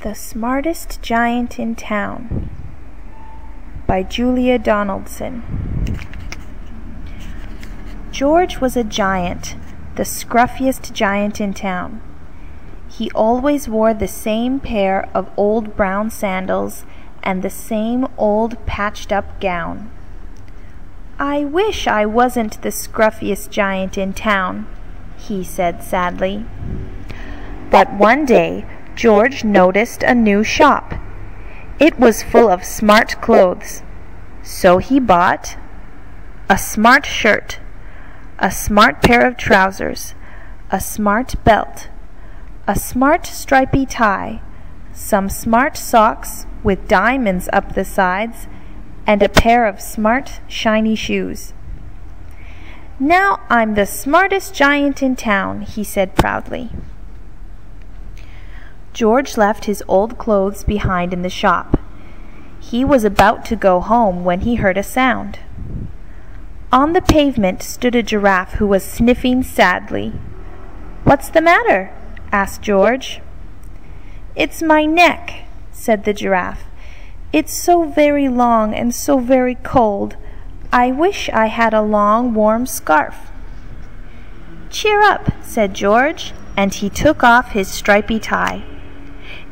The Smartest Giant in Town by Julia Donaldson. George was a giant, the scruffiest giant in town. He always wore the same pair of old brown sandals and the same old patched-up gown. "I wish I wasn't the scruffiest giant in town," he said sadly. But one day George noticed a new shop. It was full of smart clothes. So he bought a smart shirt, a smart pair of trousers, a smart belt, a smart stripy tie, some smart socks with diamonds up the sides, and a pair of smart, shiny shoes. "Now I'm the smartest giant in town," he said proudly. George left his old clothes behind in the shop. He was about to go home when he heard a sound. On the pavement stood a giraffe who was sniffing sadly. "What's the matter?" asked George. "It's my neck," said the giraffe. "It's so very long and so very cold. I wish I had a long, warm scarf." "Cheer up," said George, and he took off his stripy tie.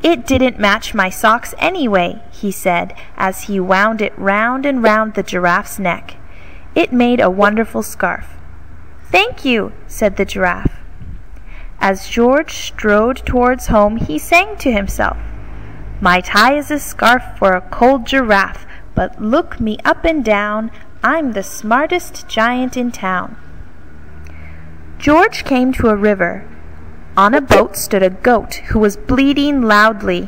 "It didn't match my socks anyway," he said, as he wound it round and round the giraffe's neck. It made a wonderful scarf. "Thank you," said the giraffe. As George strode towards home, he sang to himself, "My tie is a scarf for a cold giraffe, but look me up and down, I'm the smartest giant in town." George came to a river. On a boat stood a goat who was bleating loudly.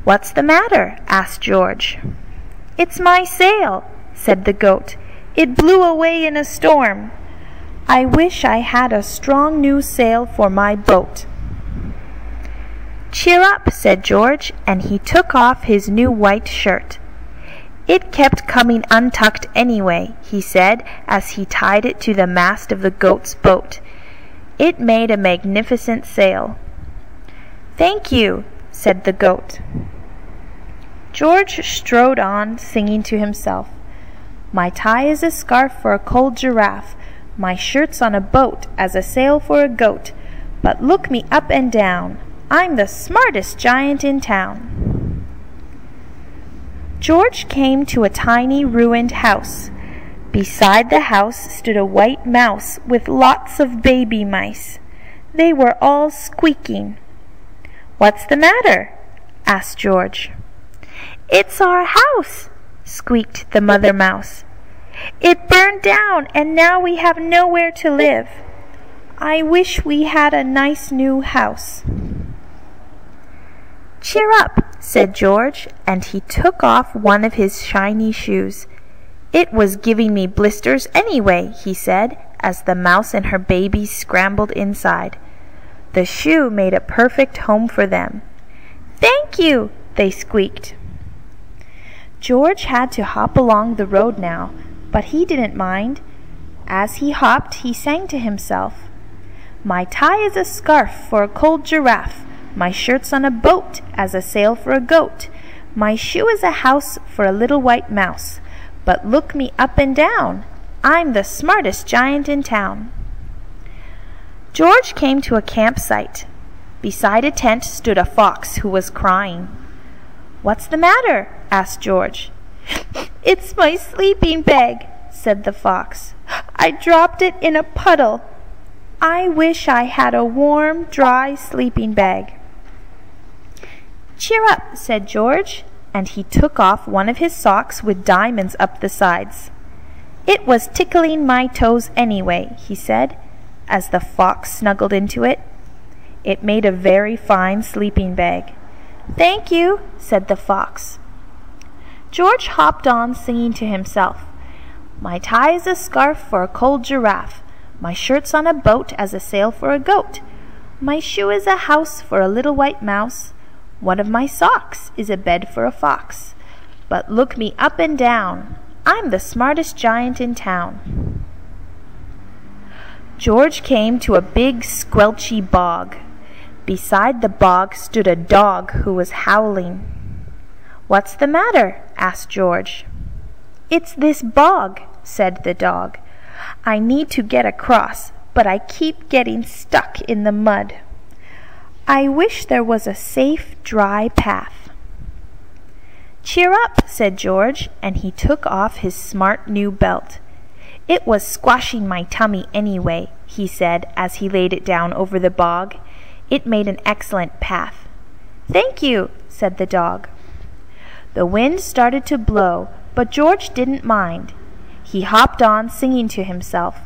"What's the matter?" asked George. "It's my sail," said the goat. "It blew away in a storm. I wish I had a strong new sail for my boat." "Cheer up," said George, and he took off his new white shirt. "It kept coming untucked anyway," he said, as he tied it to the mast of the goat's boat. It made a magnificent sail. "Thank you," said the goat. George strode on, singing to himself, "My tie is a scarf for a cold giraffe, my shirt's on a boat as a sail for a goat, but look me up and down, I'm the smartest giant in town." George came to a tiny ruined house. Beside the house stood a white mouse with lots of baby mice. They were all squeaking. "What's the matter?" asked George. "It's our house," squeaked the mother mouse. "It burned down and now we have nowhere to live. I wish we had a nice new house." "Cheer up," said George, and he took off one of his shiny shoes. "It was giving me blisters anyway," he said, as the mouse and her babies scrambled inside. The shoe made a perfect home for them. "Thank you," they squeaked. George had to hop along the road now, but he didn't mind. As he hopped, he sang to himself, "My tie is a scarf for a cold giraffe, my shirt's on a boat as a sail for a goat, my shoe is a house for a little white mouse, but look me up and down, I'm the smartest giant in town." George came to a campsite. Beside a tent stood a fox who was crying. "What's the matter?" asked George. "It's my sleeping bag," said the fox. "I dropped it in a puddle. I wish I had a warm, dry sleeping bag." "Cheer up," said George, and he took off one of his socks with diamonds up the sides. "It was tickling my toes anyway," he said, as the fox snuggled into it. It made a very fine sleeping bag. "Thank you," said the fox. George hopped on, singing to himself, "My tie is a scarf for a cold giraffe, my shirt's on a boat as a sail for a goat, my shoe is a house for a little white mouse, one of my socks is a bed for a fox, but look me up and down, I'm the smartest giant in town." George came to a big squelchy bog. Beside the bog stood a dog who was howling. "What's the matter?" asked George. "It's this bog," said the dog. "I need to get across, but I keep getting stuck in the mud. I wish there was a safe, dry path." "Cheer up," said George, and he took off his smart new belt. "It was squashing my tummy anyway," he said as he laid it down over the bog. "It made an excellent path." "Thank you," said the dog. The wind started to blow, but George didn't mind. He hopped on, singing to himself,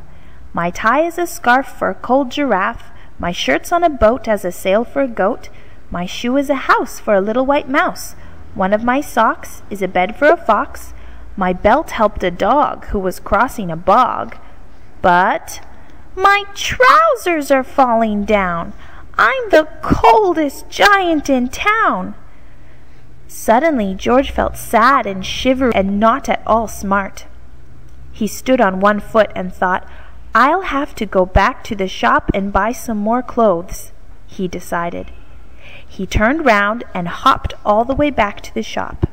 "My tie is a scarf for a cold giraffe, my shirt's on a boat as a sail for a goat, my shoe is a house for a little white mouse, one of my socks is a bed for a fox, my belt helped a dog who was crossing a bog, but my trousers are falling down. I'm the coldest giant in town." Suddenly George felt sad and shivery and not at all smart. He stood on one foot and thought, "I'll have to go back to the shop and buy some more clothes," he decided. He turned round and hopped all the way back to the shop.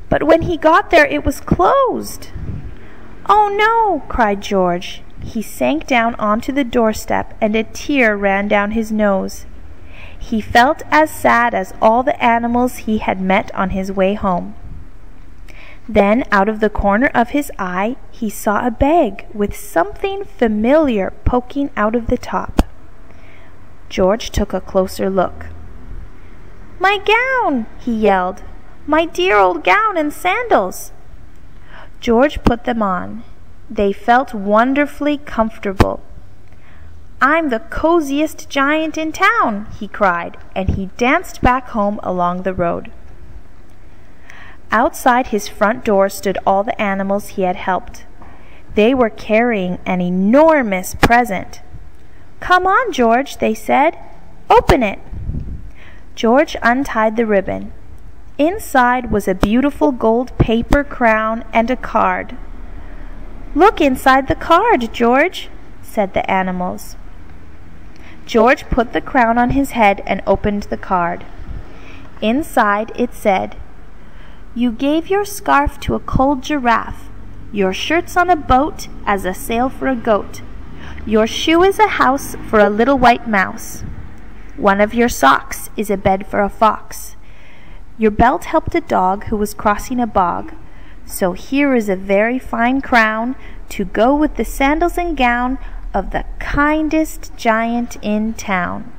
But when he got there, it was closed. "Oh no!" cried George. He sank down onto the doorstep and a tear ran down his nose. He felt as sad as all the animals he had met on his way home. Then out of the corner of his eye he saw a bag with something familiar poking out of the top. George took a closer look. "My gown!" he yelled. "My dear old gown and sandals!" George put them on. They felt wonderfully comfortable. "I'm the coziest giant in town!" he cried, and he danced back home along the road. Outside his front door stood all the animals he had helped. They were carrying an enormous present. "Come on, George," they said. "Open it." George untied the ribbon. Inside was a beautiful gold paper crown and a card. "Look inside the card, George," said the animals. George put the crown on his head and opened the card. Inside it said, "You gave your scarf to a cold giraffe, your shirt's on a boat as a sail for a goat, your shoe is a house for a little white mouse, one of your socks is a bed for a fox, your belt helped a dog who was crossing a bog, so here is a very fine crown to go with the sandals and gown of the kindest giant in town."